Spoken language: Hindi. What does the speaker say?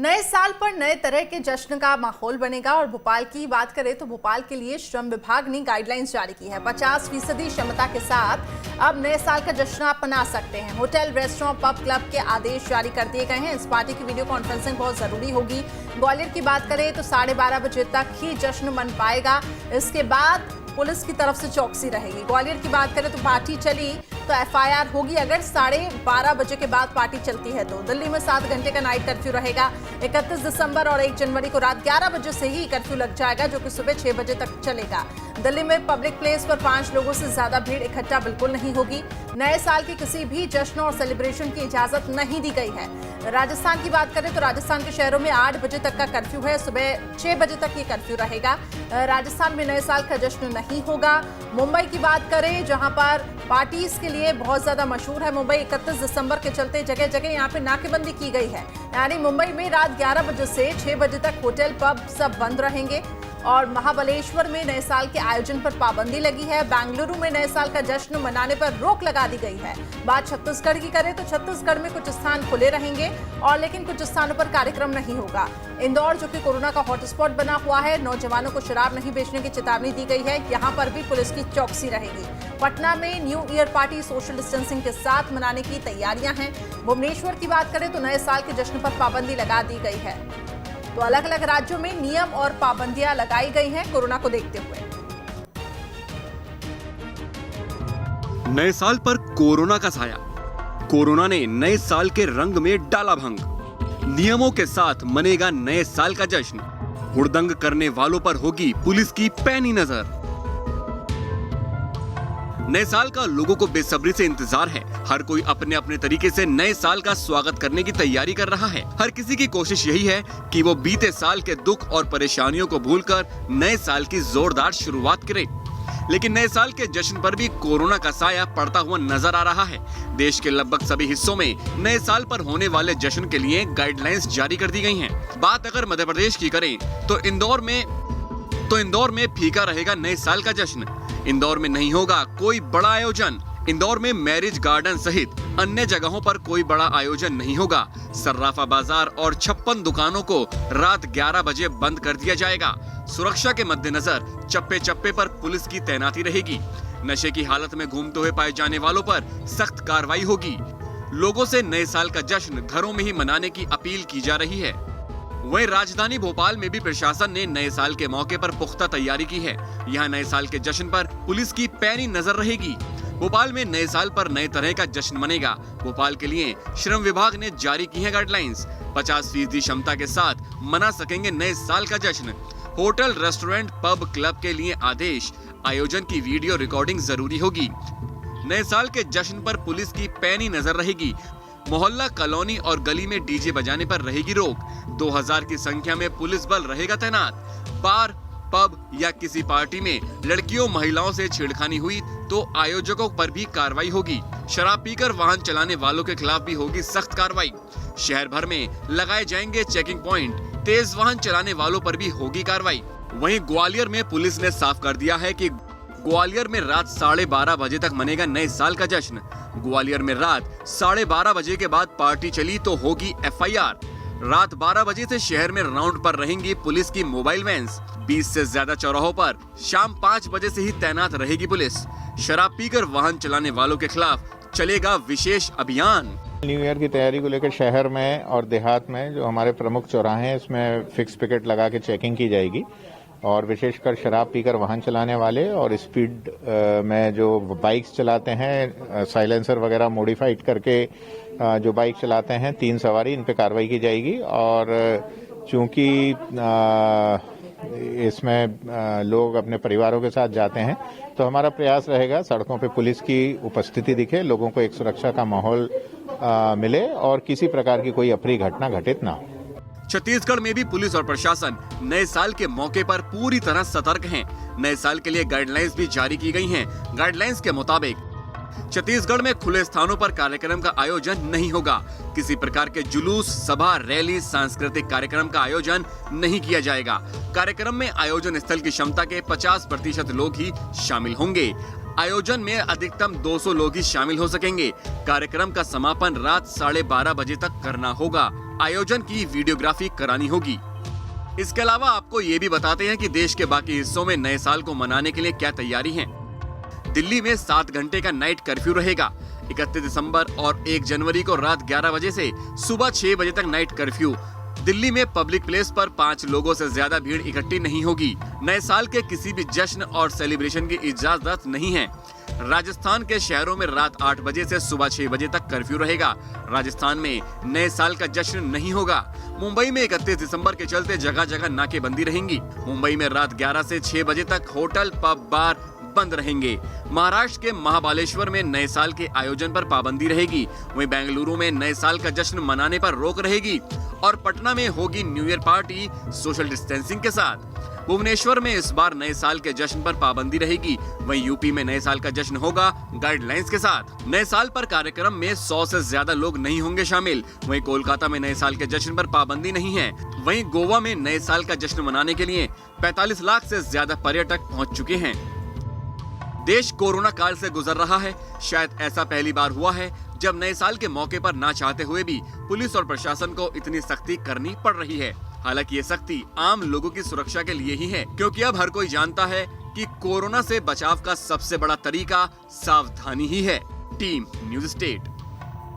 नए साल पर नए तरह के जश्न का माहौल बनेगा और भोपाल की बात करें तो भोपाल के लिए श्रम विभाग ने गाइडलाइंस जारी की है। 50% क्षमता के साथ अब नए साल का जश्न आप मना सकते हैं। होटल, रेस्टोरेंट, पब, क्लब के आदेश जारी कर दिए गए हैं। इस पार्टी की वीडियो कॉन्फ्रेंसिंग बहुत जरूरी होगी। ग्वालियर की बात करें तो 12:30 बजे तक ही जश्न मन पाएगा। इसके बाद पुलिस की तरफ से चौकसी रहेगी। ग्वालियर की बात करें तो पार्टी चली तो एफआईआर होगी अगर 12:30 बजे के बाद पार्टी चलती है तो। दिल्ली में 7 घंटे का नाइट कर्फ्यू रहेगा। 31 दिसंबर और 1 जनवरी को रात 11 बजे से ही कर्फ्यू लग जाएगा, जो कि सुबह 6 बजे तक चलेगा। दिल्ली में पब्लिक प्लेस पर 5 लोगों से ज्यादा भीड़ इकट्ठा बिल्कुल नहीं होगी। नए साल की किसी भी जश्न और सेलिब्रेशन की इजाजत नहीं दी गई है। राजस्थान की बात करें तो राजस्थान के शहरों में 8 बजे तक का कर्फ्यू है। सुबह 6 बजे तक ये कर्फ्यू रहेगा। राजस्थान में नए साल का जश्न नहीं होगा। मुंबई की बात करें जहां पर पार्टीज के लिए बहुत ज्यादा मशहूर है मुंबई, 31 दिसंबर के चलते जगह जगह यहां पे नाकेबंदी की गई है। यानी मुंबई में रात 11 बजे से 6 बजे तक होटल, पब सब बंद रहेंगे। और महाबलेश्वर में नए साल के आयोजन पर पाबंदी लगी है। बेंगलुरु में नए साल का जश्न मनाने पर रोक लगा दी गई है। बात छत्तीसगढ़ की करें तो छत्तीसगढ़ में कुछ स्थान खुले रहेंगे और लेकिन कुछ स्थानों पर कार्यक्रम नहीं होगा। इंदौर, जो कि कोरोना का हॉटस्पॉट बना हुआ है, नौजवानों को शराब नहीं बेचने की चेतावनी दी गई है। यहाँ पर भी पुलिस की चौकसी रहेगी। पटना में new year party social distancing के साथ मनाने की तैयारियां हैं। भुवनेश्वर की बात करें तो नए साल के जश्न पर पाबंदी लगा दी गई है। तो अलग अलग राज्यों में नियम और पाबंदियां लगाई गई हैं कोरोना को देखते हुए। नए साल पर कोरोना का साया। कोरोना ने नए साल के रंग में डाला भंग। नियमों के साथ मनेगा नए साल का जश्न। हुड़दंग करने वालों पर होगी पुलिस की पैनी नजर। नए साल का लोगों को बेसब्री से इंतजार है। हर कोई अपने अपने तरीके से नए साल का स्वागत करने की तैयारी कर रहा है। हर किसी की कोशिश यही है कि वो बीते साल के दुख और परेशानियों को भूलकर नए साल की जोरदार शुरुआत करे। लेकिन नए साल के जश्न पर भी कोरोना का साया पड़ता हुआ नजर आ रहा है। देश के लगभग सभी हिस्सों में नए साल पर होने वाले जश्न के लिए गाइडलाइंस जारी कर दी गई हैं। बात अगर मध्य प्रदेश की करें तो इंदौर में फीका रहेगा नए साल का जश्न। इंदौर में नहीं होगा कोई बड़ा आयोजन। इंदौर में मैरिज गार्डन सहित अन्य जगहों पर कोई बड़ा आयोजन नहीं होगा। सर्राफा बाजार और 56 दुकानों को रात 11 बजे बंद कर दिया जाएगा। सुरक्षा के मद्देनजर चप्पे चप्पे पर पुलिस की तैनाती रहेगी। नशे की हालत में घूमते हुए पाए जाने वालों पर सख्त कार्रवाई होगी। लोगों से नए साल का जश्न घरों में ही मनाने की अपील की जा रही है। वहीं राजधानी भोपाल में भी प्रशासन ने नए साल के मौके पर पुख्ता तैयारी की है। यहाँ नए साल के जश्न पर पुलिस की पैनी नजर रहेगी। भोपाल में नए साल पर नए तरह का जश्न मनेगा। भोपाल के लिए श्रम विभाग ने जारी की है गाइडलाइंस। 50% क्षमता के साथ मना सकेंगे नए साल का जश्न। होटल, रेस्टोरेंट, पब, क्लब के लिए आदेश। आयोजन की वीडियो रिकॉर्डिंग जरूरी होगी। नए साल के जश्न पर पुलिस की पैनी नजर रहेगी। मोहल्ला, कॉलोनी और गली में डीजे बजाने पर रहेगी रोक। 2000 की संख्या में पुलिस बल रहेगा तैनात। बार, पब या किसी पार्टी में लड़कियों, महिलाओं से छेड़खानी हुई तो आयोजकों पर भी कार्रवाई होगी। शराब पीकर वाहन चलाने वालों के खिलाफ भी होगी सख्त कार्रवाई। शहर भर में लगाए जाएंगे चेकिंग पॉइंट। तेज वाहन चलाने वालों पर भी होगी कार्रवाई। वहीं ग्वालियर में पुलिस ने साफ कर दिया है कि ग्वालियर में रात 12:30 बजे तक मनेगा नए साल का जश्न। ग्वालियर में रात 12:30 बजे के बाद पार्टी चली तो होगी एफआईआर। रात 12 बजे से शहर में राउंड पर रहेंगी पुलिस की मोबाइल वैन्स। 20 से ज्यादा चौराहों पर शाम 5 बजे से ही तैनात रहेगी पुलिस। शराब पीकर वाहन चलाने वालों के खिलाफ चलेगा विशेष अभियान। न्यू ईयर की तैयारी को लेकर शहर में और देहात में जो हमारे प्रमुख चौराहे हैं इसमें फिक्स पिकेट लगा के चेकिंग की जाएगी। और विशेषकर शराब पीकर वाहन चलाने वाले और स्पीड में जो बाइक्स चलाते हैं, साइलेंसर वगैरह मॉडिफाइड करके जो बाइक चलाते हैं 3 सवारी, इन पे कार्रवाई की जाएगी। और चूंकि इसमें लोग अपने परिवारों के साथ जाते हैं तो हमारा प्रयास रहेगा सड़कों पे पुलिस की उपस्थिति दिखे, लोगों को एक सुरक्षा का माहौल मिले और किसी प्रकार की कोई अप्रिय घटना घटित ना हो। छत्तीसगढ़ में भी पुलिस और प्रशासन नए साल के मौके पर पूरी तरह सतर्क हैं। नए साल के लिए गाइडलाइंस भी जारी की गई हैं। गाइडलाइंस के मुताबिक छत्तीसगढ़ में खुले स्थानों पर कार्यक्रम का आयोजन नहीं होगा। किसी प्रकार के जुलूस, सभा, रैली, सांस्कृतिक कार्यक्रम का आयोजन नहीं किया जाएगा। कार्यक्रम में आयोजन स्थल की क्षमता के 50% लोग ही शामिल होंगे। आयोजन में अधिकतम 200 लोग ही शामिल हो सकेंगे। कार्यक्रम का समापन रात 12:30 बजे तक करना होगा। आयोजन की वीडियोग्राफी करानी होगी। इसके अलावा आपको ये भी बताते हैं कि देश के बाकी हिस्सों में नए साल को मनाने के लिए क्या तैयारी है। दिल्ली में 7 घंटे का नाइट कर्फ्यू रहेगा। 31 दिसंबर और 1 जनवरी को रात 11 बजे से सुबह 6 बजे तक नाइट कर्फ्यू। दिल्ली में पब्लिक प्लेस पर 5 लोगों से ज्यादा भीड़ इकट्ठी नहीं होगी। नए साल के किसी भी जश्न और सेलिब्रेशन की इजाजत नहीं है। राजस्थान के शहरों में रात 8 बजे से सुबह 6 बजे तक कर्फ्यू रहेगा। राजस्थान में नए साल का जश्न नहीं होगा। मुंबई में 31 दिसंबर के चलते जगह जगह नाकेबंदी रहेंगी। मुंबई में रात 11 से 6 बजे तक होटल, पब, बार बंद रहेंगे। महाराष्ट्र के महाबालेश्वर में नए साल के आयोजन पर पाबंदी रहेगी। वहीं बेंगलुरु में नए साल का जश्न मनाने पर रोक रहेगी और पटना में होगी new year party social distancing के साथ। भुवनेश्वर में इस बार नए साल के जश्न पर पाबंदी रहेगी। वहीं यूपी में नए साल का जश्न होगा गाइडलाइंस के साथ। नए साल पर कार्यक्रम में 100 से ज्यादा लोग नहीं होंगे शामिल। वहीं कोलकाता में नए साल के जश्न पर पाबंदी नहीं है। वहीं गोवा में नए साल का जश्न मनाने के लिए 45 लाख से ज्यादा पर्यटक पहुँच चुके हैं। देश कोरोना काल से गुजर रहा है। शायद ऐसा पहली बार हुआ है जब नए साल के मौके पर ना चाहते हुए भी पुलिस और प्रशासन को इतनी सख्ती करनी पड़ रही है। हालांकि ये सख्ती आम लोगों की सुरक्षा के लिए ही है, क्योंकि अब हर कोई जानता है कि कोरोना से बचाव का सबसे बड़ा तरीका सावधानी ही है। Team news state.